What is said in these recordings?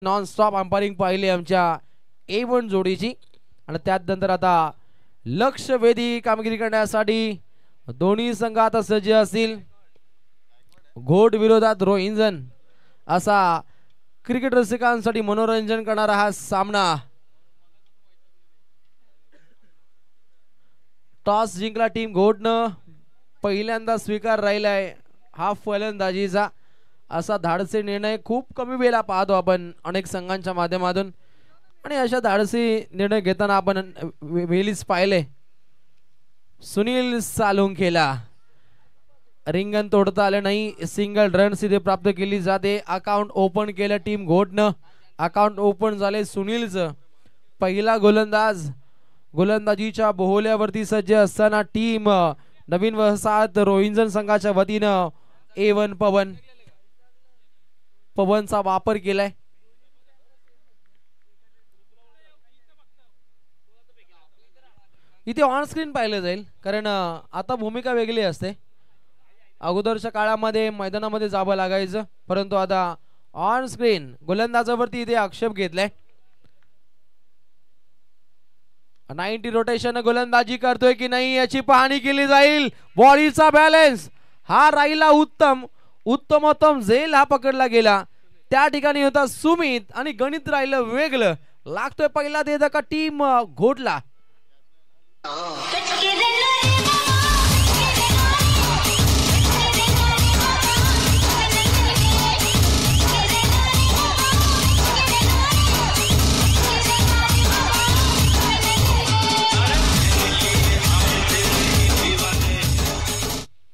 Non stop umpiring पाहिली आमच्या A1 जोडीची आणि त्यानंतर आता लक्षवेधी कामगिरी करण्यासाठी दोन्ही संघ आता सज्ज असतील. घोट विरोधात रोहिंजन असा क्रिकेट रसिकांसाठी मनोरंजन करणारा हा सामना. टॉस जिंकला टीम घोटनं. पहिल्यांदा स्वीकार राहिलाय हा फलंदाजीचा. असा धाडसी निर्णय खूप कमी वेळेला पाहतो आपण अनेक संघांच्या माध्यमातून आणि अशा धाडसी निर्णय घेताना आपण वेळीच पाहिले. सुनील सालुंखेला रिंगण तोडता आले नाही. सिंगल रन सिधे प्राप्त केली जाते. अकाउंट ओपन केलं टीम घोटनं. अकाउंट ओपन झाले सुनीलचं. पहिला गोलंदाज गोलंदाजीच्या बोहल्यावरती सज्ज असताना टीम नवीन वसाहत रोहिंजन संघाच्या वतीनं A1 पवनचा वापर केलाय. इथे ऑन स्क्रीन पाहिलं जाईल कारण आता भूमिका वेगळी असते. अगोदरच्या काळामध्ये मैदानामध्ये जावं लागायचं परंतु आता ऑन स्क्रीन गोलंदाजावरती इथे आक्षेप घेतलाय. 90 रोटेशन गोलंदाजी करतोय की नाही याची पाहणी केली जाईल. बॉडीचा बॅलन्स हा राहिला उत्तम. उत्तमोत्तम झेल हा पकडला गेला. त्या ठिकाणी होता सुमित आणि गणित राहिलं वेगळं. लागतोय पहिला दे का टीम घोटला.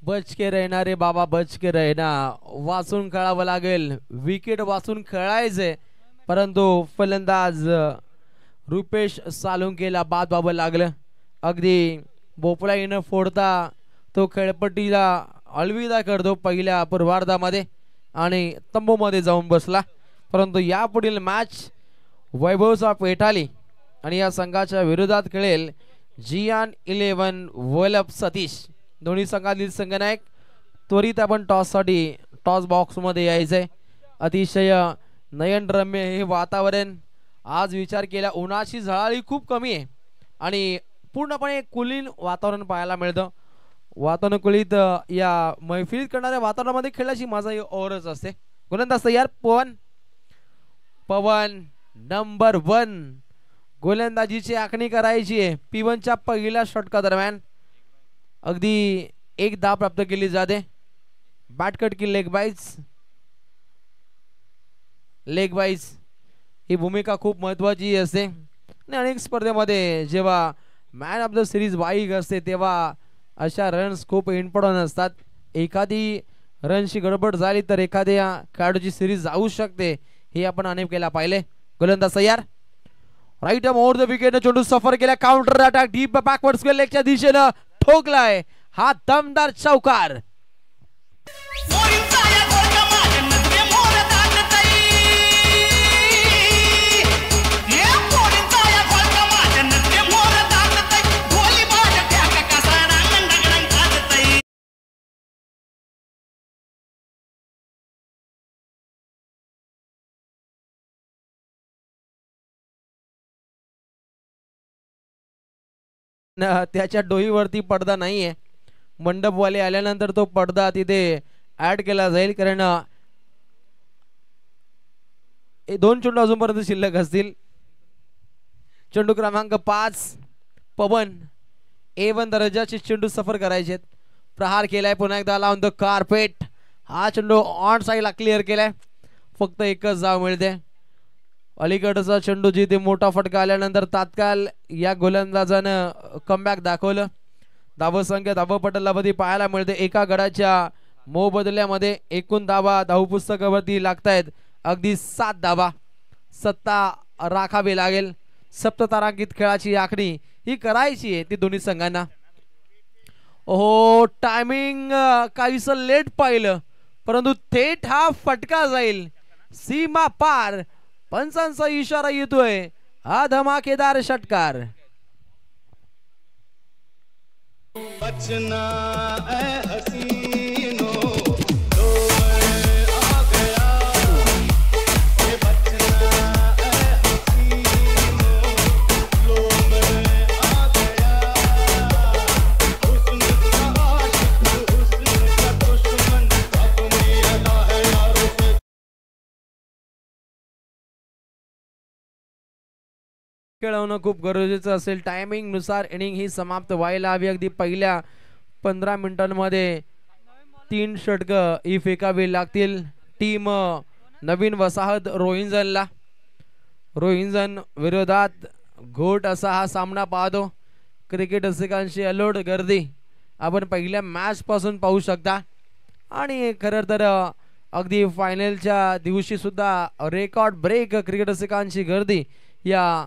बच के रहना रे बाबा बच के रहना. वाचून खेळावं लागेल. विकेट वाचून खेळायचे परंतु फलंदाज रुपेश सालुंखेला बाद व्हावं लागलं. अगदी बोपळा फोडता तो खेळपट्टीला अलविदा करतो पहिल्या पूर्वार्धामध्ये आणि तंबूमध्ये जाऊन बसला. परंतु यापुढील मॅच वैभवचा पेठाली आणि या संघाच्या विरोधात खेळेल जियान 11 वल्लभ सतीश. दोन्ही संघातील संघनायक त्वरित आपण टॉस बॉक्स मध्ये यायचंय. अतिशय नयनरम्य हे वातावरण. आज विचार केला उन्हाची झळाळी खूप कमी आहे आणि पूर्णपणे कुलीन वातावरण पाहायला मिळतं. वातानुकूलित या मैफिलीत करणाऱ्या वातावरणामध्ये खेळाची मजा ही औरच असते. गोलंदाज तयार. पवन नंबर 1 गोलंदाजीची आखणी करायची आहे. P1च्या पहिल्या षटका दरम्यान अगदी एक धाव प्राप्त केली जाते. बॅटकट की लेग बाईज ही भूमिका खूप महत्वाची असते आणि अनेक स्पर्धेमध्ये जेव्हा मॅन ऑफ द सिरीज वाईक असते तेव्हा अशा रन्स खूप इम्पॉर्टंट असतात. एखादी रनची गडबड झाली तर एखाद्या खेळाडूची सिरीज जाऊ शकते हे आपण अनेक केला पाहिले. गोलंदाज तयार. Right over the wicket. चेंडू सफर केला. काउंटर अटॅक डीप बॅकवर्ड लेगच्या दिशेनं ठोकलाय हा दमदार चौकार. त्याच्या डोईवरती पडदा नाहीये. मंडपवाले आल्यानंतर तो पडदा तिथे ऍड केला जाईल कारण 2 चेंडू अजूनपर्यंत शिल्लक असतील. चेंडू क्रमांक 5 पवन A1 दर्जाचे चेंडू सफर करायचे. प्रहार केलाय पुन्हा एकदा लावून द कार्पेट. हा चेंडू ऑन साईडला क्लिअर केलाय. फक्त एकच धाव मिळते. अलीकडचा चेंडू जिथे मोठा फटका आल्यानंतर तात्काळ या गोलंदाजानं कमबॅक दाखवलं. धावसंख्या धावपटलावरती पाहायला मिळते. एका गडाच्या मोबदल्यामध्ये एकूण धावा धावपुस्तकावरती लागतायत अगदी 7 धावा. सत्ता राखावी लागेल. सप्ततारांकित खेळाची आखणी ही करायची आहे ती दोन्ही संघांना. ओहो टायमिंग काहीसं लेट पाहिलं परंतु थेट हा फटका जाईल. सीमा पार. पंचांचा इशारा येतोय. हा धमाकेदार षटकार. बचना हसीनो खेळवणं खूप गरजेचं असेल. टायमिंग नुसार इनिंग ही समाप्त व्हायला हवी. अगदी पहिल्या 15 मिनिटांमध्ये 3 षटकं ही फेकावी लागतील. टीम नवीन वसाहत रोहिंजनला. रोहिंजन विरोधात घोट असा हा सामना पाहतो. क्रिकेट रसिकांची अलोट गर्दी आपण पहिल्या मॅच पासून पाहू शकता. आणि खरं तर अगदी फायनलच्या दिवशी सुद्धा रेकॉर्ड ब्रेक क्रिकेट रसिकांची गर्दी या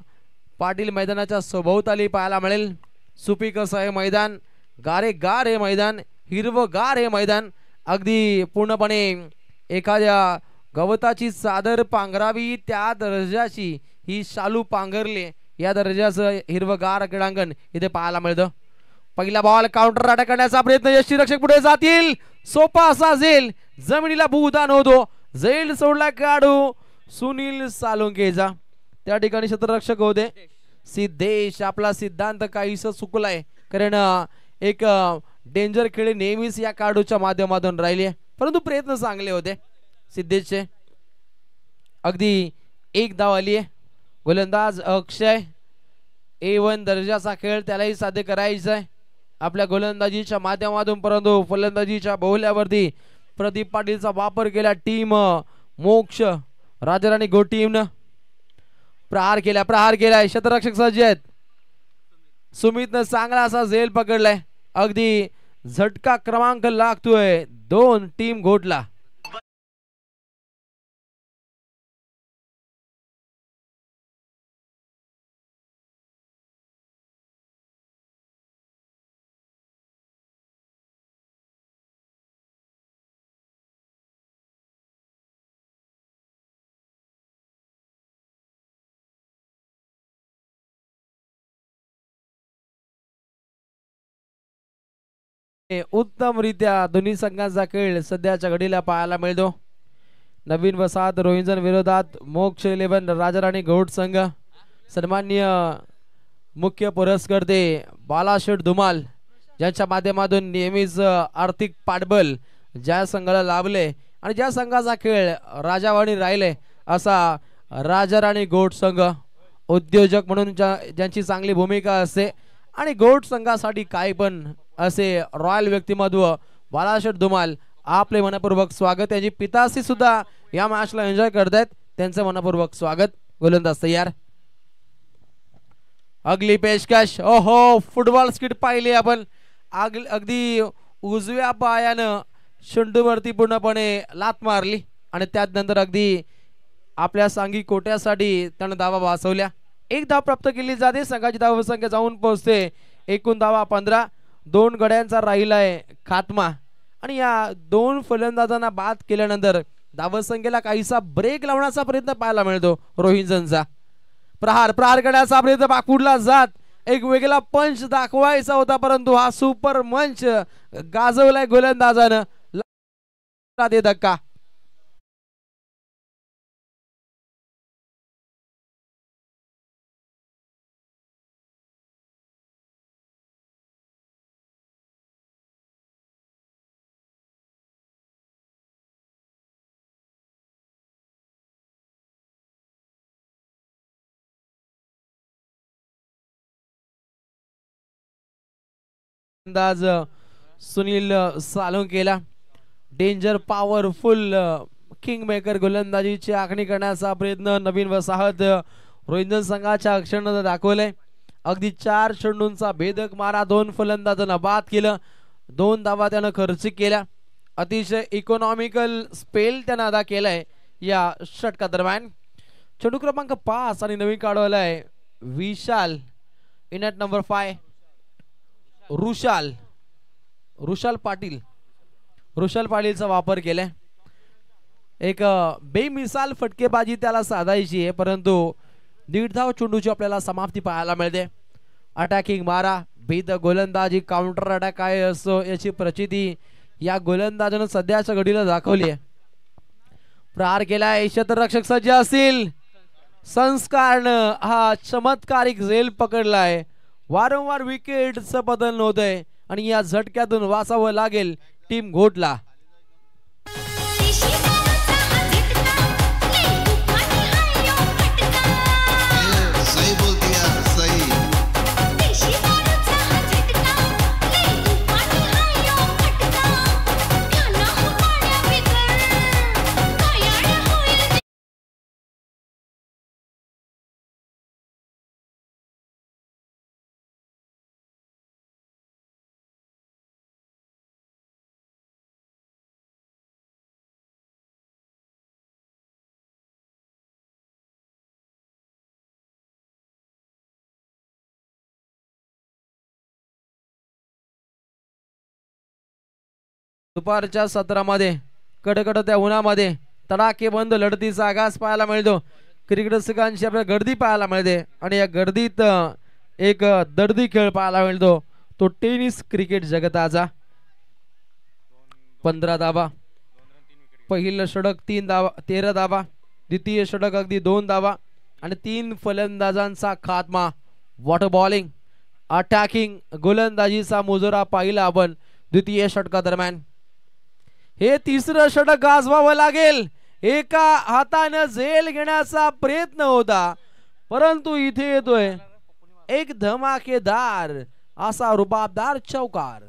पाटील मैदानाच्या सभोवताली पाहायला मिळेल. सुपीक असं हे मैदान, गारेगार हे मैदान, हिरवगार हे मैदान. अगदी पूर्णपणे एखाद्या गवताची चादर पांघरावी त्या दर्जाची ही शालू पांघरले या दर्जाचं हिरवगार क्रीडांगण इथे पाहायला मिळतं. पहिला बॉल काउंटर अटॅक करण्याचा प्रयत्न, यष्टीरक्षक पुढे जातील, सोपा असा झेल जमिनीला भूदान होतो. झेल सोडला काढू सुनील सालुंकेचा. त्या ठिकाणी क्षेत्ररक्षक होते सिद्धेश. आपला सिद्धांत काहीसा चुकलाय, कारण एक डेंजर खेळी नेहमीच या काढूच्या माध्यमातून राहिली, परंतु प्रयत्न चांगले होते सिद्धेशचे. अगदी एक धाव आली आहे. गोलंदाज अक्षय A1 दर्जाचा खेळ त्यालाही साध्य करायचा आहे आपल्या गोलंदाजीच्या माध्यमातून, परंतु फलंदाजीच्या बहुल्यावरती प्रदीप पाटीलचा वापर केला. टीम मोक्ष राजाराणी गो टीमनं प्रहार केलाय. क्षेत्ररक्षक सज्ज आहेत. सुमितनं चांगला असा झेल पकडलाय. अगदी झटका क्रमांक लागतोय 2 टीम घोटला. उत्तमरित्या दोन्ही संघांचा खेळ सध्याच्या घडीला पाहायला मिळतो. नवीन वसाहत रोहिंजन विरोधात मोक्ष 11 राजाराणी घोट संघ. सन्माननीय मुख्य पुरस्कर्ते बालाशेठ धुमाल ज्यांच्या माध्यमातून नेहमीच आर्थिक पाठबळ ज्या संघाला लाभले आणि ज्या संघाचा खेळ राजावाणी राहिले असा राजाराणी घोट संघ. उद्योजक म्हणून ज्यांची चांगली भूमिका असते आणि घोट संघासाठी काही पण असे रॉयल व्यक्तिमत्व बालाशेठ धुमाल आपले मनपूर्वक स्वागत. त्यांची पिताश्री सुद्धा या मॅचला एन्जॉय करतायत, त्यांचं मनपूर्वक स्वागत. गोलंदाज तयार. अगली पेशकश. ओहो, फुटबॉल स्किट पाहिली आपण. अगदी उजव्या पायानं शेंडूवरती पूर्णपणे लात मारली आणि त्यानंतर अगदी आपल्या सांगी कोट्यासाठी त्यानं धावा वाचवल्या. 1 धाव प्राप्त केली जाते. संघाची धावसंख्या जाऊन पोहोचते एकूण धावा 15. 2 गड्यांचा राहिलाय खात्मा आणि या 2 फलंदाजांना बाद केल्यानंतर धावसंख्येला काहीसा ब्रेक लावण्याचा प्रयत्न पाहायला मिळतो रोहिंजनचा. प्रहार करण्याचा प्रयत्न पाकुडला जात. एक वेगळा पंच दाखवायचा होता, परंतु हा सुपर मंच गाजवलाय गोलंदाजानं. धक्का. अंदाज सुनील सालुंकेला. डेंजर पॉवरफुल किंग मेकर गोलंदाजीची आखणी करण्याचा प्रयत्न नवीन वसाहत रोहिंजन संघाच्या अक्षरानं दाखवलंय. अगदी 4 चेंडूंचा भेदक मारा 2 फलंदाजांना बाद केलं. 2 धावा त्यानं खर्च केल्या. अतिशय इकॉनॉमिकल स्पेल त्यानं अदा केलाय या षटका दरम्यान. चेंडू क्रमांक 5 आणि नवीन काढवलाय विशाल. इन ॲट नंबर 5 रुशाल पाटीलचा वापर केलाय. एक बेमिसाल फटकेबाजी त्याला साधायची आहे, परंतु 1.5 धाव चेंडूची आपल्याला समाप्ती पाहायला मिळते. अटॅकिंग मारा भेद गोलंदाजी काउंटर अटॅक काय असतो याची प्रचिती या गोलंदाजानं सध्याच्या घडीला दाखवली आहे. प्रहार केलाय. क्षेत्ररक्षक सज्ज असतील. संस्कारनं हा चमत्कारिक झेल पकडलाय. वारंवार विकेटचं बदल होतंय आणि या झटक्यातून वाचावं लागेल टीम घोटला. सही बोलती है दुपारच्या सत्रामध्ये कडकडत्या उन्हामध्ये तडाखेबंद लढतीचा आगास पाहायला मिळतो. क्रिकेट रसिकांची आपल्याला गर्दी पाहायला मिळते आणि या गर्दीत एक दर्दी खेळ पाहायला मिळतो, तो टेनिस क्रिकेट जगताचा. 15 धावा, पहिलं षटक 3 धावा, 13 धावा, द्वितीय षटक अगदी 2 धावा आणि 3 फलंदाजांचा खात्मा. वॉटर बॉलिंग, अटॅकिंग गोलंदाजीचा मुजरा पाहिला आपण द्वितीय षटकादरम्यान. हे तिसरं षटक गाजवावं लागेल. एका हाताने झेल घेण्याचा प्रयत्न होता, परंतु इथे येतोय एक धमाकेदार असा रुबाबदार चौकार.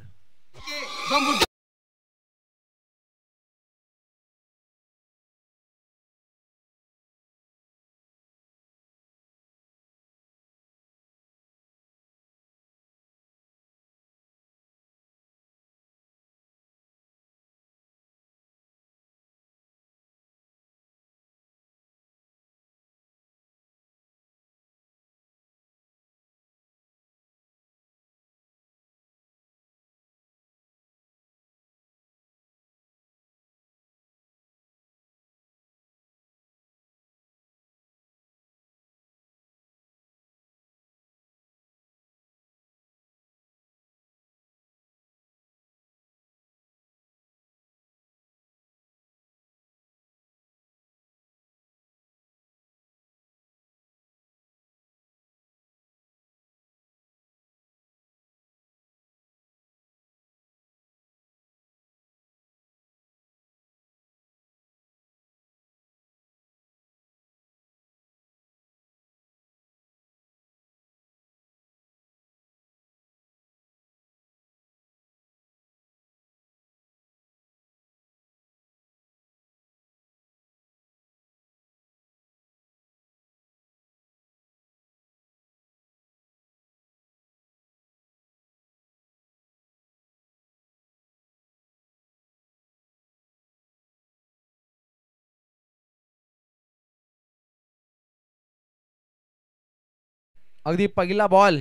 अगदी पहिला बॉल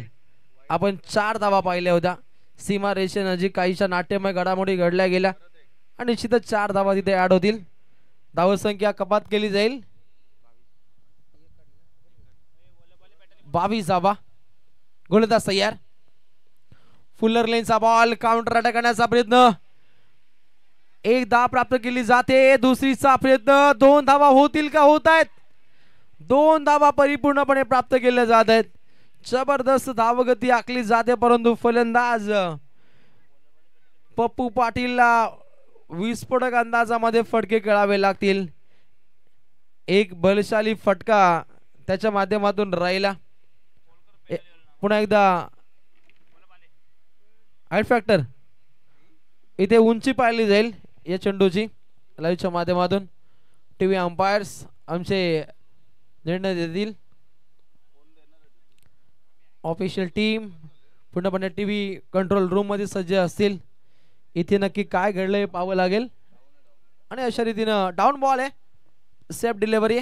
आपण 4 धावा पाहिल्या होत्या. सीमा रेषेनजीक काहीशा नाट्यमय घडामोडी घडल्या गेल्या आणि निश्चितच 4 धावा तिथे ऍड होतील. धावसंख्या कपात केली जाईल. 22 धावा. गोलंदाज तयार. फुलर लेनचा बॉल, काउंटर अटॅक करण्याचा प्रयत्न. 1 धाव प्राप्त केली जाते. दुसरीचा प्रयत्न. 2 धावा होतील का? होत आहेत. 2 धावा परिपूर्णपणे प्राप्त केल्या जात आहेत. जबरदस्त धावगती आखली जाते, परंतु फलंदाज पप्पू पाटीलला विस्फोटक अंदाजामध्ये फटके खेळावे लागतील. एक बलशाली फटका त्याच्या माध्यमातून राहिला. पुन्हा एकदा हाईट फॅक्टर, इथे उंची पाहिली जाईल या चेंडूची लाईव्हच्या माध्यमातून. टीव्ही अंपायर्स आमचे निर्णय देतील. ऑफिशियल टीम पूर्णपणे टीव्ही कंट्रोल रूम मध्ये सज्ज असतील. इथे नक्की काय घडलंय पाहावं लागेल. आणि अशा रीतीनं डाऊन बॉल आहे, सेफ डिलिव्हरी.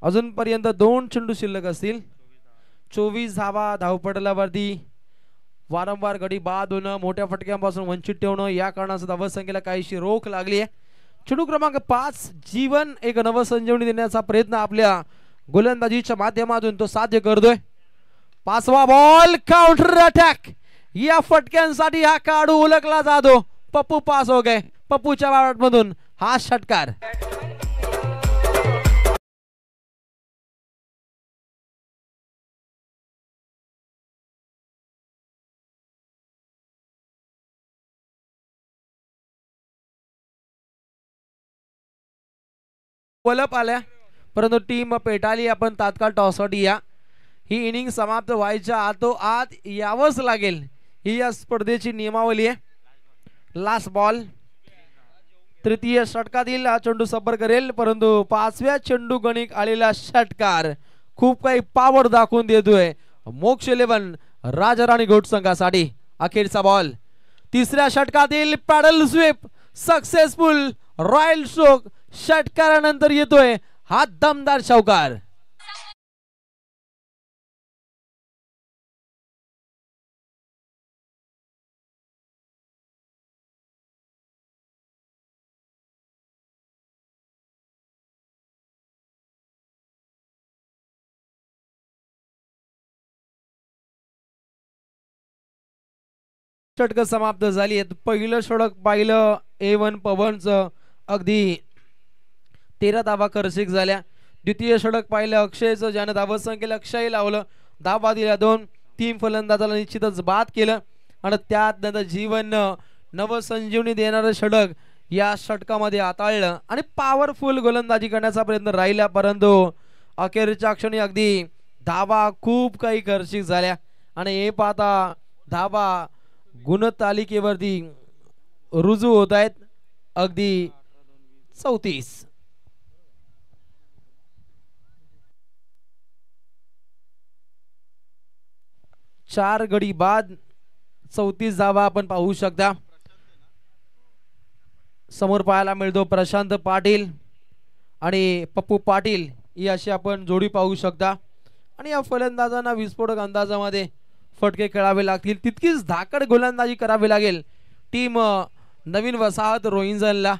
अजूनपर्यंत 2 चेंडू शिल्लक असतील. 24 धावा धावपटलावरती वारंवार गडी बाद होणं, मोठ्या फटक्यांपासून वंचित ठेवणं, या कारणाचं धावसंख्येला काहीशी रोख लागली आहे. चेंडू क्रमांक 5 जीवन एक नवसंजीवनी देण्याचा प्रयत्न आपल्या गोलंदाजीच्या माध्यमातून तो साध्य करतोय. 5वा बॉल, काउंटर अटॅक. या फटक्यांसाठी हा काढू ओळखला जातो. पप्पू पास हो गए. पप्पूच्या बॅट मधून हा षटकार. वलप आल्या, परंतु टीम पेटाली. आपण तात्काळ टॉससाठी या. ही इनिंग समाप्त व्हायच्या आत यावंच लागेल, ही या स्पर्धेची नियमावली आहे. Last ball. तृतीय षटकातील हा चेंडू सबर करेल, परंतु 5व्या चेंडू गणिक आलेला षटकार खूप काही पावर दाखवून देतोय मोक्ष 11 राजाराणी गोट संघासाठी. अखेरचा बॉल. तिसऱ्या षटकातील paddle sweep successful. Royal stroke षटकारानंतर येतोय हा दमदार चौकार. षटक समाप्त झाली आहेत. पहिलं षटक पाहिलं A1 पवनचं, अगदी 13 धावा खर्चिक झाल्या. द्वितीय षटक पाहिलं अक्षयचं, ज्यानं धावसंख्येला अक्षय लावलं, धावा दिल्या 2. 3 फलंदाजाला निश्चितच बाद केलं आणि त्यात नंतर जीवन नवसंजीवनी देणारं षटक या षटकामध्ये हाताळलं आणि पॉवरफुल गोलंदाजी करण्याचा प्रयत्न राहिला, परंतु अखेरच्या क्षणी अगदी धावा खूप काही खर्चिक झाल्या आणि हे पाहता धावा गुणतालिकेवरती रुजू होत आहेत. अगदी 34. 4 गडी बाद 34 धावा आपण पाहू शकता. समोर पाहायला मिळतो प्रशांत पाटील आणि पप्पू पाटील ही अशी आपण जोडी पाहू शकता. आणि या फलंदाजांना विस्फोटक अंदाजामध्ये फटके खेळावे लागतील, तितकीच धाकड गोलंदाजी करावी लागेल. टीम नवीन वसाहत रोहिंजनला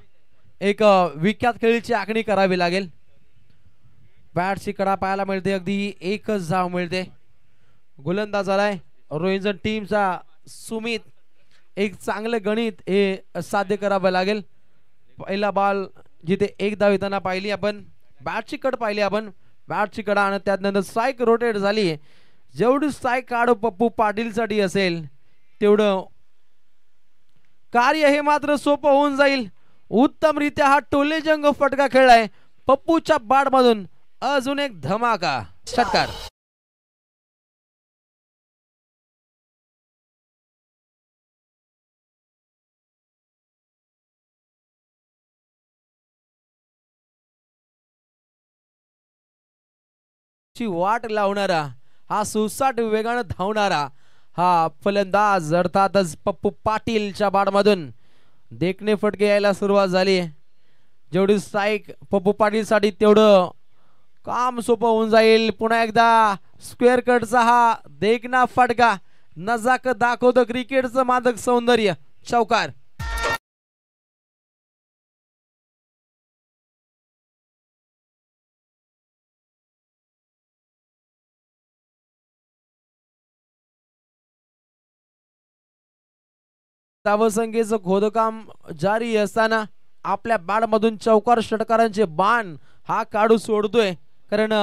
एक विख्यात खेळीची आखणी करावी लागेल. बॅटची कडा पाहायला मिळते, अगदी एकच धाव मिळते. गोलंदाजाला रोहिंजन टीमचा सुमित एक चांगले गणित हे साध्य करावं लागेल. पहिला बॉल जिथे एक धाव येताना पाहिली आपण, बॅटची कड पाहिली आपण, बॅटची कडा आणि त्यानंतर स्ट्राईक रोटेट झाली. जेवढी स्ट्राईक काढू पप्पू पाटील साठी असेल तेवढं कार्य हे मात्र सोपं होऊन जाईल. उत्तमरित्या हा टोलेजंग फटका खेळलाय पप्पूच्या बॅट मधून. अजून एक धमाका षटकार. ची वाट लावणारा हा सुसाट वेगानं धावणारा हा फलंदाज अर्थातच पप्पू पाटीलच्या बॅटमधून देखणे फटके यायला सुरुवात झाली. जेवढी स्ट्राईक पप्पू पाटील साठी तेवढं काम सोपं होऊन जाईल. पुन्हा एकदा स्क्वेअर कटचा हा देखना फटका नजाकत दाखवतो क्रिकेटचं मादक सौंदर्य. चौकार. धावसंख्येचं खोदकाम जारी असताना आपल्या बॅटमधून चौकार षटकारांचे बाण हा काढू सोडतोय, कारण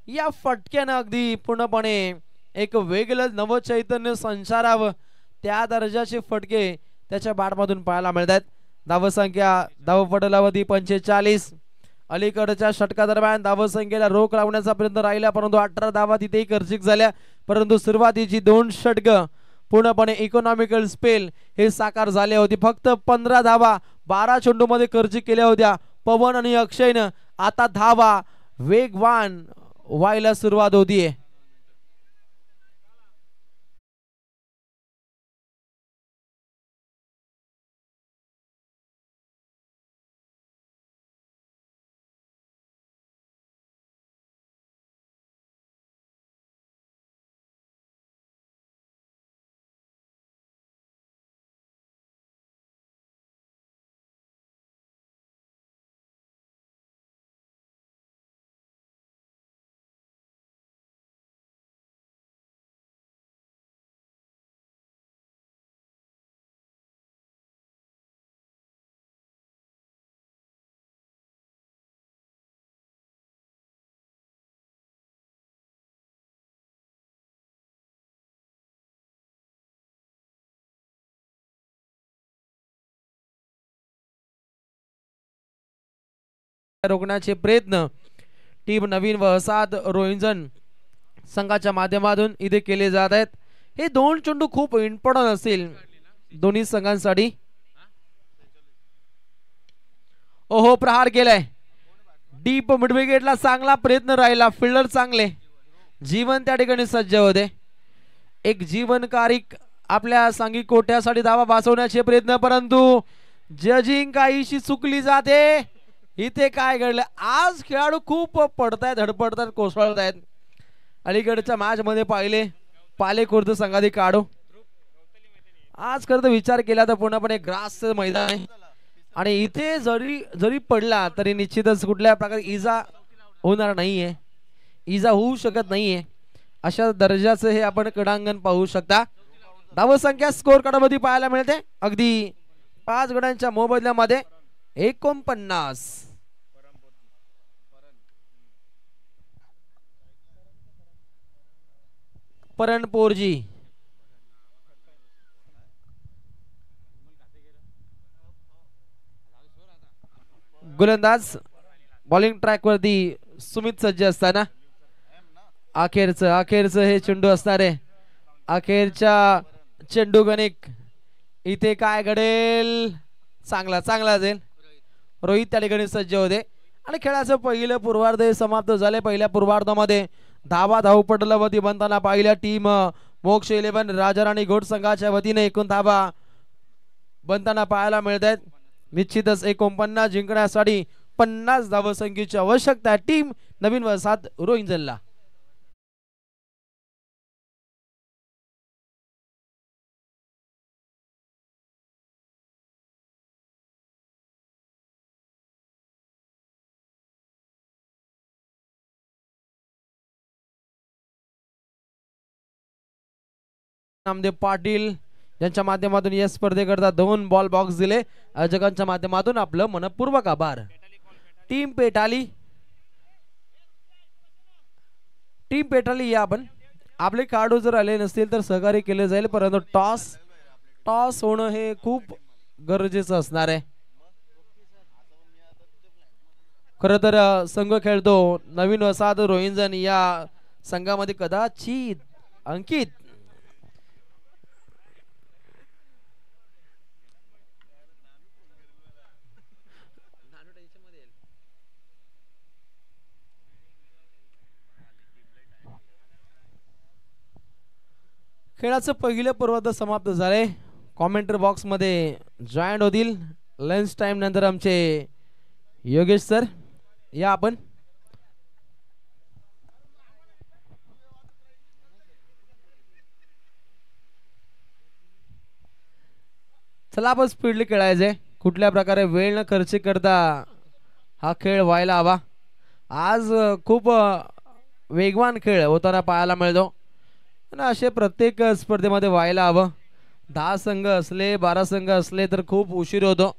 या फटक्यानं अगदी पूर्णपणे एक वेगळं नवचैतन्य संचारावं त्या दर्जाचे फटके त्याच्या बॅटमधून पाहायला मिळतात. धावसंख्या धावपटलावधी 45. अलीकडच्या षटकादरम्यान धावसंख्येला रोख लावण्याचा प्रयत्न राहिला, परंतु 18 धावा तिथेही खर्चिक झाल्या. परंतु सुरुवातीची 2 षटकं पूर्णपणे इकॉनॉमिकल स्पेल हे साकार झाले होते. फक्त 15 धावा 12 चेंडूमध्ये खर्चिक केल्या होत्या पवन आणि अक्षयनं. आता धावा वेगवान व्हायला सुरुवात होतीये. रोखण्याचे प्रयत्न टीम नवीन वसाहत रोहिंजन संघाच्या माध्यमातून इथे केले जात आहेत. हे 2 चेंडू खूप इम्पॉर्टंट असतील दोन्ही संघांसाठी. ओहो, प्रहार केलाय डीप मिड विकेटला. चांगला प्रयत्न राहिला, फिल्डर चांगले. जीवन त्या ठिकाणी सज्ज होते. एक जीवनकारी आपल्या सांघिक कोट्यासाठी धावा वाचवण्याचे प्रयत्न, परंतु जजिंग काहीशी चुकली जाते. इथे काय घडलं, आज खेळाडू खूप पडतायत, धडपडतायत, कोसळतायत. अलीकडच्या मॅच मध्ये पाहिले पालेखुर्द संघाधिक काढू. आज खरं तर विचार केला तर पूर्णपणे ग्रासचं मैदान आहे आणि इथे जरी पडला तरी निश्चितच कुठल्या प्रकारे इजा होणार नाहीये, इजा होऊ शकत नाहीये. अशा दर्जाचं हे आपण क्रीडांगण पाहू शकता. धावसंख्या स्कोर कार्ड मध्ये पाहायला मिळते अगदी 5 गड्यांच्या मोबदल्यामध्ये 49. परणपोरजी गोलंदाज बॉलिंग ट्रॅक वरती सुमित सज्ज असताना अखेरचं हे चेंडू असणार आहे. अखेरच्या चेंडू गणिक इथे काय घडेल. चांगला जाईल. रोहित त्या ठिकाणी सज्ज होते आणि खेळाचं पहिलं पूर्वार्ध समाप्त झाले. पहिल्या पूर्वार्धामध्ये धावपटलावरती बनताना पाहिल्या टीम मोक्ष 11 राजाराणी घोट संघाच्या वतीने एकूण धावा बनताना पाहायला मिळत आहेत. निश्चितच 49 जिंकण्यासाठी 50 धावसंख्येची आवश्यकता आहे टीम नवीन वसाहत रोहिंजनला. नामदेव पाटील यांच्या माध्यमातून या स्पर्धेकरता 2 बॉल बॉक्स दिले. आयोजकांच्या माध्यमातून आपलं मनपूर्वक आभार. टीम पेटाली या आपण आपले खेळाडू जर आले नसतील तर सहकार्य केले जाईल, परंतु टॉस होणं हे खूप गरजेचं असणार आहे. खर तर संघ खेळतो नवीन वसाहत रोहिंजन या संघामध्ये कदाचित अंकित खेळाचं पहिलं पूर्वार्ध समाप्त झाले. कॉमेंटर बॉक्स मध्ये जॉईन होतील लंच टाइम नंतर आमचे योगेश सर. या आपण चला आपण स्पीडली खेळायचे. कुठल्या प्रकारे वेळ न खर्च करता हा खेळ व्हायला हवा. आज खूप वेगवान खेळ होताना पाहायला मिळतो आणि असे प्रत्येक स्पर्धेमध्ये व्हायला हवं. 10 संघ असले 12 संघ असले तर खूप उशीर होतो.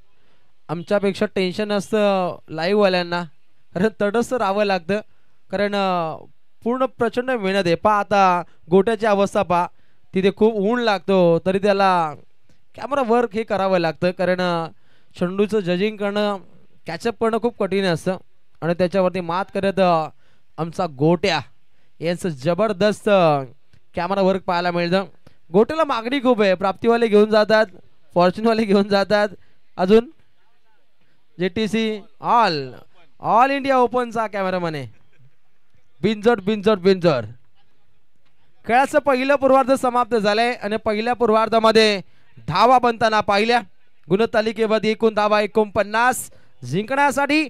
आमच्यापेक्षा टेन्शन असतं लाईव्ह वाल्यांना, कारण तटस्थ राहावं लागतं. कारण पूर्ण प्रचंड मेहनत आहे. पहा आता गोट्याची अवस्था पहा, तिथे खूप ऊन लागतो तरी त्याला कॅमेरा वर्क हे करावं लागतं. कारण चेंडूचं जजिंग करणं कॅचअप करणं खूप कठीण असतं आणि त्याच्यावरती मात करत आमचा गोट्या यांचं जबरदस्त कॅमेरा वर्क पाहायला मिळतं. गोट्याला मागणी खूप आहे. प्राप्तीवाले घेऊन जातात, फॉर्च्यूनवाले घेऊन जातात, अजून JTC ऑल इंडिया ओपनचा कॅमेरामॅन आहे. बिंजोड खेळाचं पहिलं पूर्वार्ध समाप्त झालंय आणि पहिल्या पूर्वार्धामध्ये धावा बनताना पाहिल्या. गुणतालिकेमध्ये एकूण धावा 49. जिंकण्यासाठी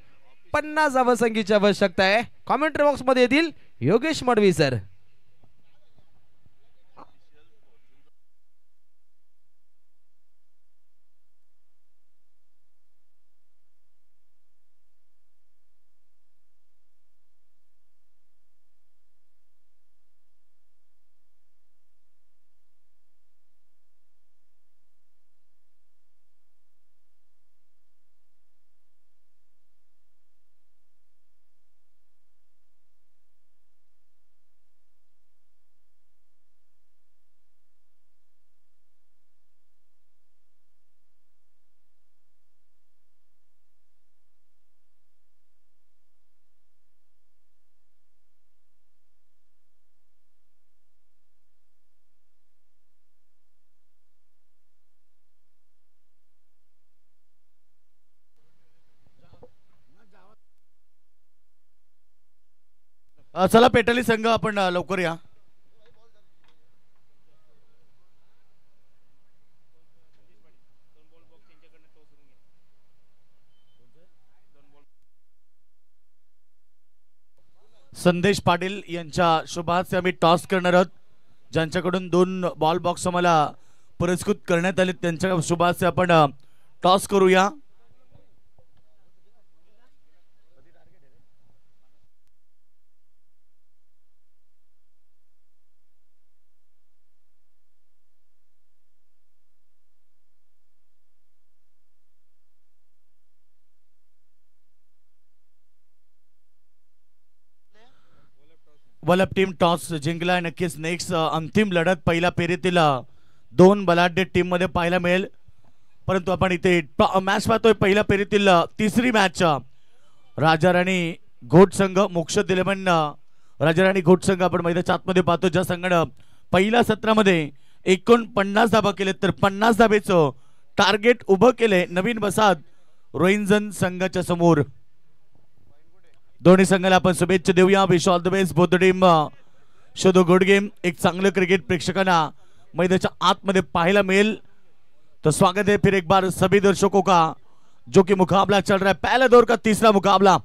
50 धावसंख्येची आवश्यकता आहे. कॉमेंट्री बॉक्स मध्ये येतील योगेश मडवी सर. चला पेटाली संघ आपण लवकर या. संदेश पाटील यांच्या शुभाचे आम्ही टॉस करणार आहोत. ज्यांच्याकडून 2 बॉल बॉक्स आम्हाला पुरस्कृत करण्यात आले त्यांच्या शुभाचे आपण टॉस करूया. Valap team toss जिंकलाय. नक्कीच नेक्स्ट अंतिम लढत पहिल्या फेरीतील दोन बलाढ्य टीम मध्ये पाहायला मिळेल. परंतु आपण इथे मॅच पाहतोय पहिल्या फेरीतील तिसरी मॅच. राजा राणी घोट संघ मोक्षद 11 राजा राणी घोट संघ आपण मैदानाच्या आतमध्ये पाहतो, ज्या संघानं पहिल्या सत्रामध्ये 49 धाबा केले तर 50 धाबेचं टार्गेट उभं केले. नवीन बसाद रोहिंजन संघाच्या समोर. दोन्ही संघाला आपण शुभेच्छा देऊया. Wish all the best both the team. Show the good game. एक चांगलं क्रिकेट प्रेक्षकांना मैदानाच्या आतमध्ये पाहायला मिळेल. तो स्वागत है फिर एक बार सभी दर्शकों का, जो कि मुकाबला चल रहा है. पहले दौर का तीसरा मुकाबला.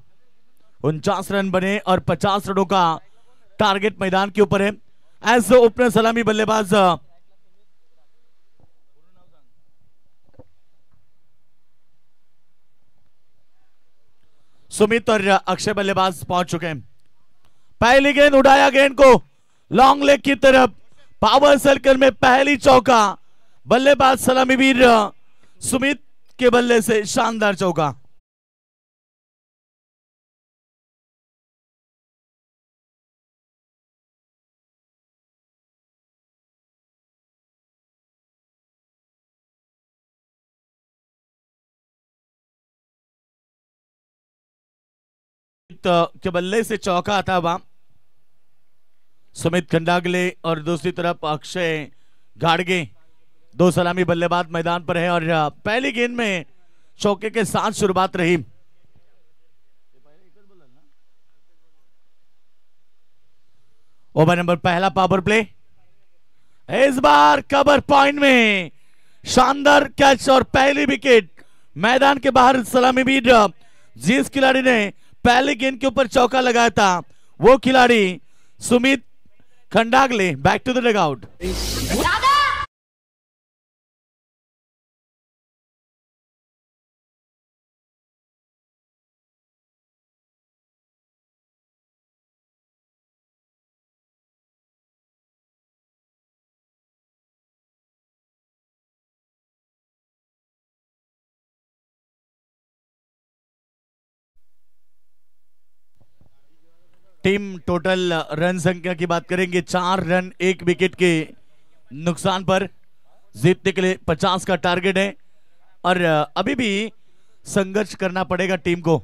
49 रन बने और 50 रनों का टारगेट मैदान के ऊपर है. एज ओपनर सलामी बल्लेबाज सुमित और अक्षय बल्लेबाज पहुंच चुके हैं. पहली गेंद उड़ाया गेंद को लॉन्ग लेग की तरफ. पावर सर्कल में पहली चौका. बल्लेबाज सलामी वीर सुमित के बल्ले से शानदार चौका. के बल्ले से चौका था वहां. सुमित खंडागले और दूसरी तरफ अक्षय गाड़गे, दो सलामी बल्लेबाज मैदान पर है. और पहली गेंद में चौके के साथ शुरुआत रही. ओवर नंबर पहला पावर प्ले. इस बार कवर पॉइंट में शानदार कैच और पहली विकेट. मैदान के बाहर सलामी वीर जिस खिलाड़ी ने पहले गेंद के ऊपर चौका लगाया था वो खिलाड़ी Sumit Khandagale. Back to the dugout. Team total run संख्या की बात करेंगे 4 रन 1 विकेट के नुकसान पर. जीतने के लिए 50 का टारगेट है और अभी भी संघर्ष करना पड़ेगा टीम को.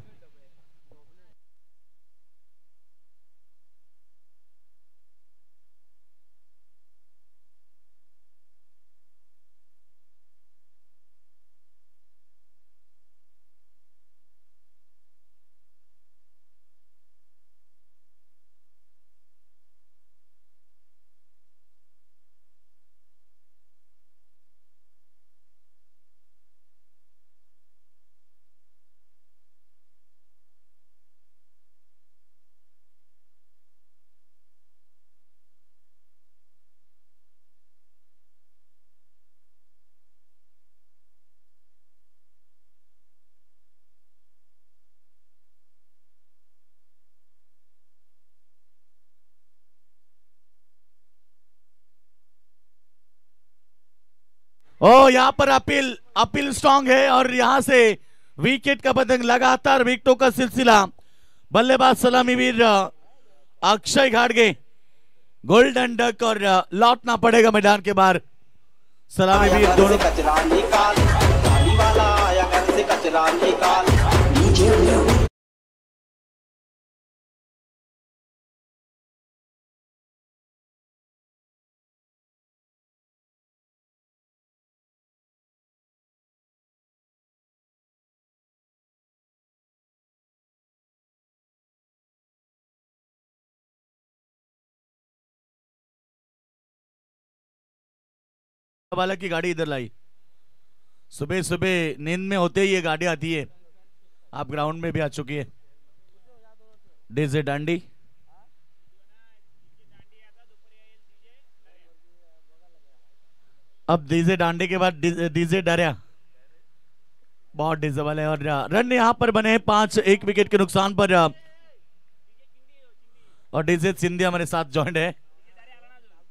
यहां पर अपील स्ट्रांग है और यहां से विकेट का पतंग. लगातार विकेटों का सिलसिला. बल्लेबाज सलामी वीर अक्षय घाटगे. गोल्डन डक और लौटना पड़ेगा मैदान के बाहर. सलामी वीर दोनों. कचरा निकाल, गाड़ी वाला आया घर से कचरा निकाल. वाला की गाड़ी इधर लाई. सुबह सुबह नींद में होते ही ये गाड़ी आती है. आप ग्राउंड में भी आ चुकी है. डीजे डांडी. अब डीजे डांडी के बाद डीजे डरिया. बहुत डीजे वाले. और रन यहां पर बने 5 1 विकेट के नुकसान पर. और डीजे सिंधिया हमारे साथ ज्वाइंट है.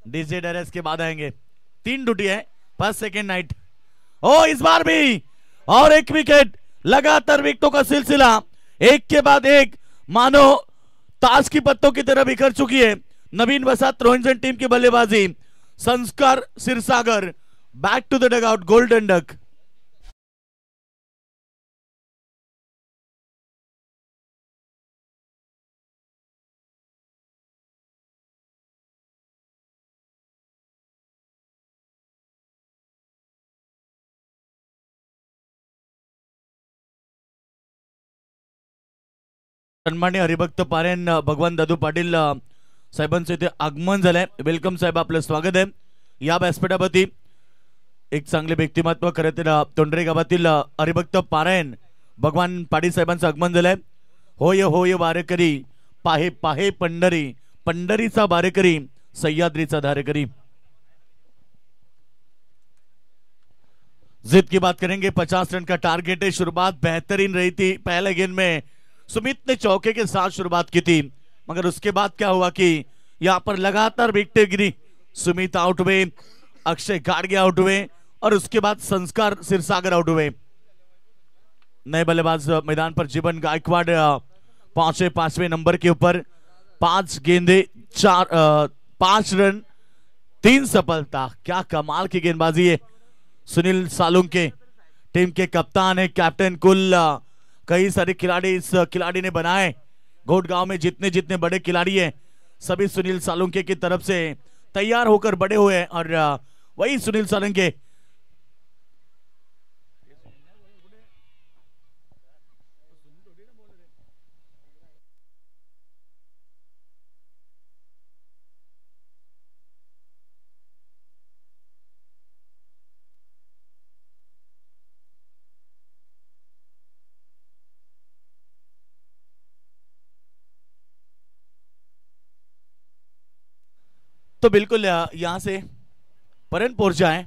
डीजे डरिया इसके बाद आएंगे. 3 ड्यूटी है. First second night. इस बार भी और 1 विकेट. लगातार विकेटों का सिलसिला एक के बाद एक मानो ताश की पत्तों की तरह बिखर चुकी है. नवीन वसाहत रोहिंजन टीम की बल्लेबाजी, Sanskar Sirsagar back to the dugout, golden duck. सन्मान्य हरिभक्त पारेन भगवान दादू पाटील साहेबांचं इथे आगमन झालंय। वेलकम साहेब, आपलं स्वागत आहे या व्यासपीठावरती। एक चांगले व्यक्तिमत्व खरं तर तोंडरे गावातील हरिभक्त पारायण भगवान पाटील साहेबांचं आगमन झालंय। होय होय वारकरी, पाहे पाहे पंढरी, पंढरीचा वारकरी, सह्याद्रीचा धारकरी। जिद की बात करेंगे, 50 रन का टारगेट है। शुरुआत बेहतरीन रही थी, पहले गेंद में सुमित ने चौके के साथ शुरुआत की थी, मगर उसके बाद क्या हुआ कि यहां पर लगातार विकेटें गिरी। सुमित आउट हुए, अक्षय गाड़गे आउट हुए और उसके बाद संस्कार सिरसागर आउट हुए। नए बल्लेबाज मैदान पर जीवन गायकवाड़ पहुंचे 5वें नंबर के ऊपर। 5 गेंदे 5 रन 3 सफलता। क्या कमाल की गेंदबाजी है। सुनील सालुंके टीम के कप्तान है, कैप्टन। कुल कई सारे खिलाड़ी इस खिलाड़ी ने बनाए। घोटगांव में जितने जितने बड़े खिलाड़ी हैं सभी सुनील सालुंके की तरफ से तैयार होकर बड़े हुए हैं और वही सुनील सालुंके तो बिल्कुल यहां से परन पहुंच जाए।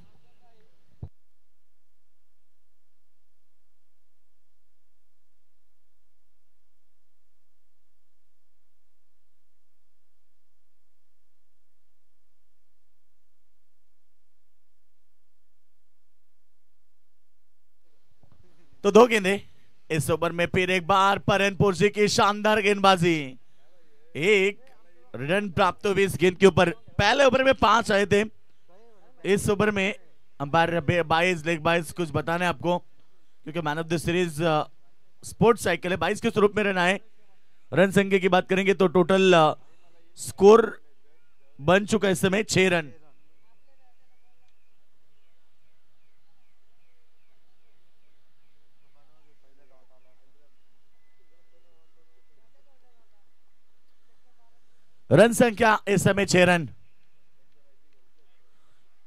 तो 2 गेंदे इस ओवर में, फिर एक बार परनपुर जी की शानदार गेंदबाजी। 1 रन प्राप्त हुए इस गेंद के ऊपर। पहले ओवर में 5 आए थे, इस ओवर में अंपायर 22 लेग बाइज कुछ बताना है आपको, क्योंकि man of the series sports cycle है। 22 के स्वरूप में रन आए। रन संख्या की बात करेंगे तो टोटल स्कोर बन चुका है इस समय 6 रन। रन संख्या इस समय 6 रन।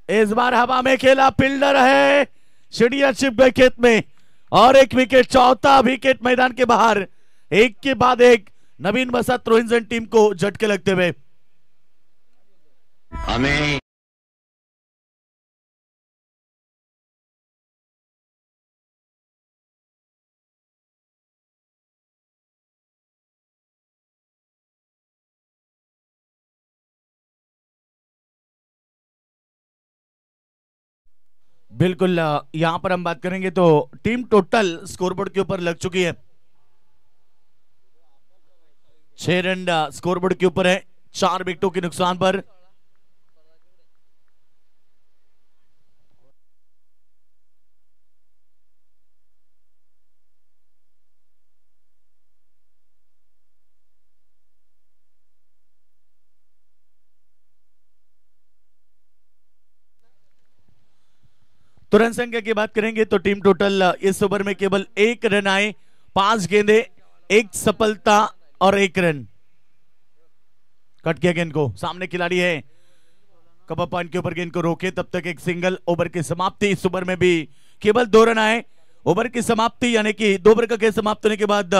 इस बार हवा में खेला, फील्डर है, चिड़िया छिप गए खेत में और एक विकेट, चौथा विकेट मैदान के बाहर। एक के बाद एक नवीन वसाहत रोहिंजन टीम को झटके लगते हुए। हमें बिल्कुल यहां पर हम बात करेंगे तो टीम टोटल स्कोरबोर्ड के ऊपर लग चुकी है। 6 रन स्कोरबोर्ड के ऊपर है, 4 विकेटों के नुकसान पर। तो रन संख्या की बात करेंगे तो टीम टोटल इस ओवर में केवल 1 रन आए, 5 गेंदे, 1 सफलता और 1 रन। कट किया गेंद को, सामने खिलाड़ी है, कवर पॉइंट के ऊपर गेंद को रोके, तब तक एक सिंगल। ओवर की समाप्ति। इस ओवर में भी केवल 2 रन आए। ओवर की समाप्ति यानी कि 2 ओवर का खेल समाप्त होने के बाद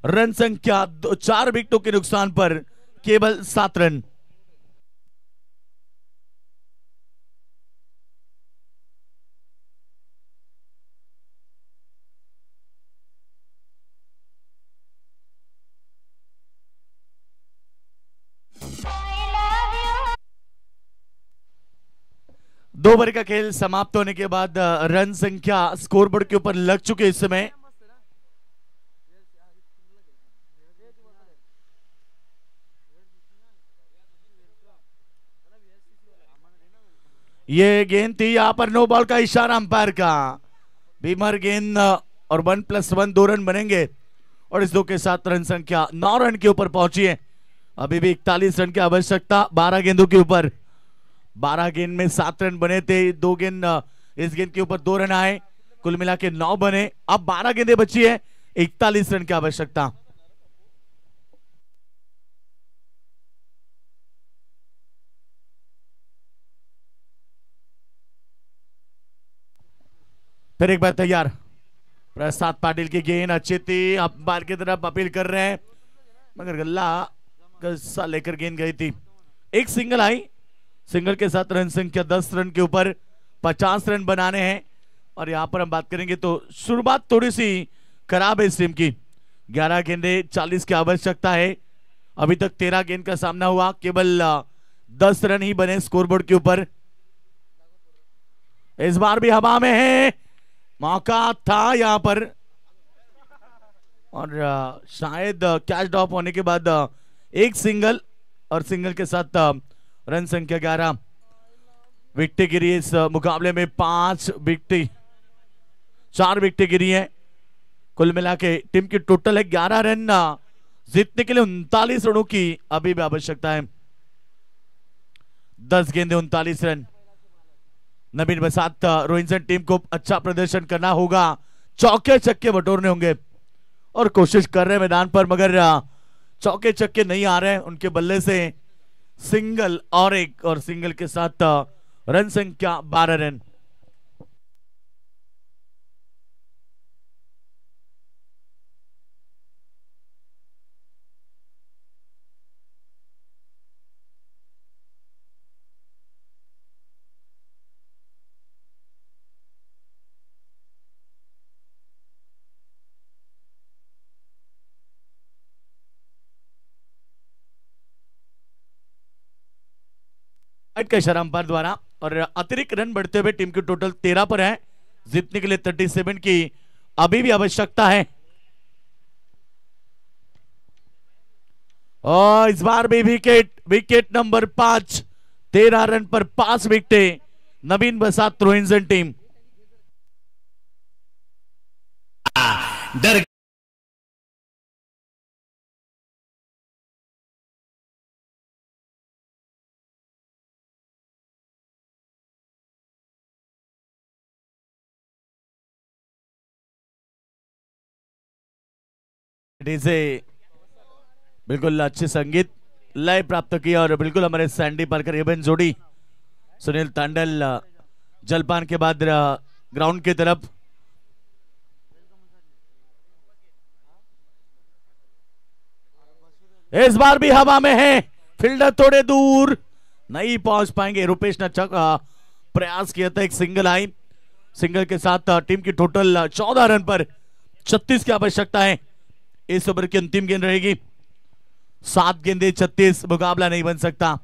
रन संख्या 4 विकेटों के नुकसान पर केवल 7 रन। दो ओवर का खेल समाप्त होने के बाद रन संख्या स्कोरबोर्ड के ऊपर लग चुके इस समय। ये गेंद थी, यहाँ पर नो बॉल का इशारा अंपायर का। बीमर गेंद और 1+1 2 रन बनेंगे और इस 2 के साथ रन संख्या 9 रन के ऊपर पहुंची है। अभी भी 41 रन की आवश्यकता 12 गेंदों के ऊपर। 12 गेंद में 7 रन बने थे, 2 गेंद इस गेंद के ऊपर 2 रन आए, कुल मिला के 9 बने। अब 12 गेंदें बची है, 41 रन की आवश्यकता। फिर एक बार तैयार, प्रसाद पाटिल की गेंद अच्छी थी, अंपायर की तरफ अपील कर रहे हैं मगर गस्सा लेकर गेंद गई थी। एक सिंगल आई, सिंगल के साथ रन संख्या 10 रन के ऊपर 50 रन बनाने हैं। और यहां पर हम बात करेंगे तो शुरुआत थोड़ी सी खराब है इस टीम की। 11 गेंदे 40 की आवश्यकता है, अभी तक 13 गेंद का सामना हुआ, केवल 10 रन ही बने स्कोरबोर्ड के ऊपर। इस बार भी हवा में है, मौका था यहां पर और शायद कैच ड्रॉप होने के बाद एक सिंगल और सिंगल के साथ रन संख्या 11। विकेटें गिरी इस मुकाबले में, 5 विकेटें, 4 विकेटें गिरी हैं। कुल मिला के टीम की टोटल है 11 रन, जीतने के लिए 39 रनों की अभी भी आवश्यकता है। 10 गेंदे 39 रन। नवीन बसात रोहिंसन टीम को अच्छा प्रदर्शन करना होगा, चौके छक्के बटोरने होंगे और कोशिश कर रहे हैं मैदान पर मगर चौके छक्के नहीं आ रहे हैं उनके बल्ले से। सिंगल और एक, और सिंगल के साथ रन संख्या 12 रन। का इशारा अंपायर द्वारा और अतिरिक्त रन बढ़ते हुए टीम की टोटल 13 पर है, जीतने के लिए 37 की अभी भी आवश्यकता है। और इस बार भी विकेट, विकेट नंबर 5, 13 रन पर 5 विकेटें। नवीन बसात रोहिंसन टीम डर से बिल्कुल अच्छे संगीत लय प्राप्त किया और बिल्कुल हमारे सैंडी पार्कर एबन जोड़ी सुनील तांडल जलपान के बाद ग्राउंड की तरफ। इस बार भी हवा में है, फील्डर थोड़े दूर नहीं पहुंच पाएंगे। रुपेश ने अच्छा प्रयास किया था, एक सिंगल आई, सिंगल के साथ टीम की टोटल 14 रन पर 36 की आवश्यकता है। इस ओवर की अंतिम गेंद रहेगी, 7 गेंदे 36, मुकाबला नहीं बन सकता।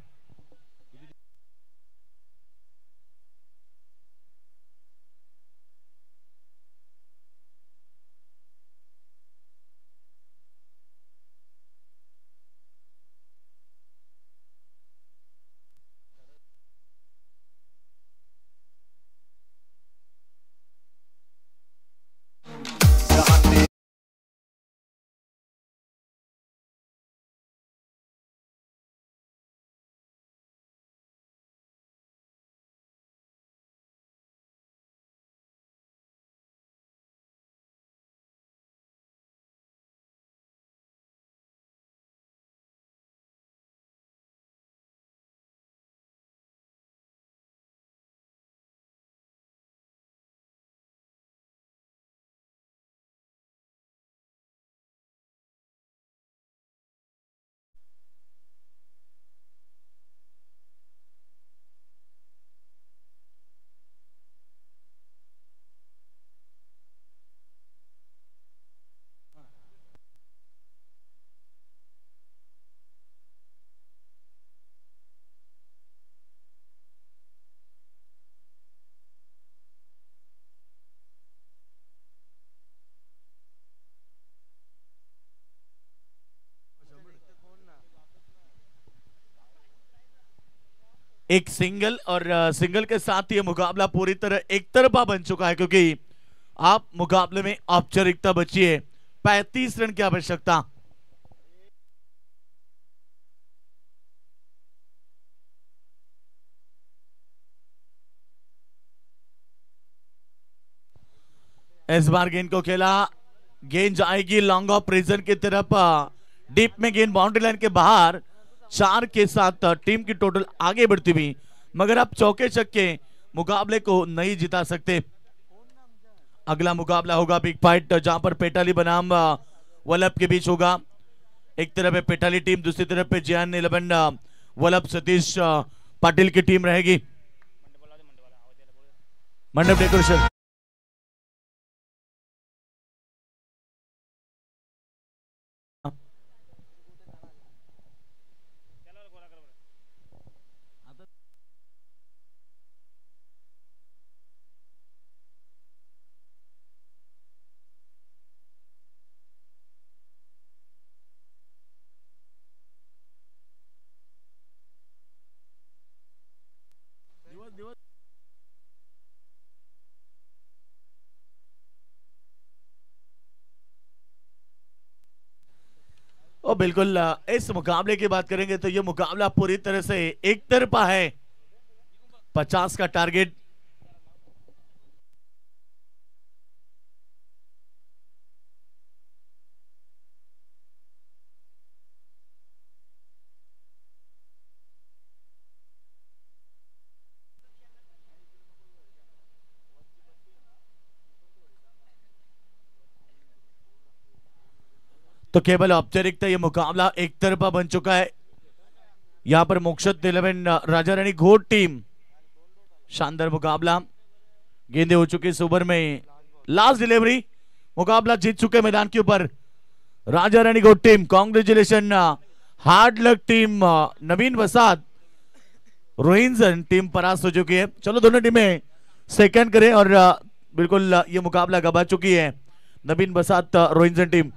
एक सिंगल और सिंगल के साथ ये मुकाबला पूरी तरह एक तरफा बन चुका है, क्योंकि आप मुकाबले में औपचारिकता बची है, 35 रन की आवश्यकता। इस बार गेंद को खेला, गेंद जाएगी लॉन्ग ऑफ प्रिजन की तरफ, डीप में गेंद बाउंड्री लाइन के बाहर। 4 के साथ टीम की टोटल आगे बढ़ती हुई, मगर आप चौके छक्के मुकाबले को नहीं जिता सकते। अगला मुकाबला होगा बिग फाइट, जहां पर पेटाली बनाम वल्लभ के बीच होगा। एक तरफ है पेटाली टीम, दूसरी तरफ पे JN 11 वल्लभ सतीश पाटिल की टीम रहेगी। मंडप डेकोरेशन और बिल्कुल इस मुकाबले की बात करेंगे तो यह मुकाबला पूरी तरह से एक तरफा है। 50 का टारगेट। तो केवल औपचारिकता ये मुकाबला एक तरफा बन चुका है। यहां पर मोक्षत 11 राजा रानी घोट टीम, शानदार मुकाबला, गेंदे हो चुकी इस ओवर में, लास्ट डिलीवरी, मुकाबला जीत चुके मैदान के ऊपर राजा रानी घोट team. Congratulation, hard luck team. नवीन वसाद रोहिंजन टीम परास्त हो चुकी है। चलो दोनों टीमें सेकंड करें और बिल्कुल ये मुकाबला गवा चुकी है नवीन वसाद रोहिंजन टीम।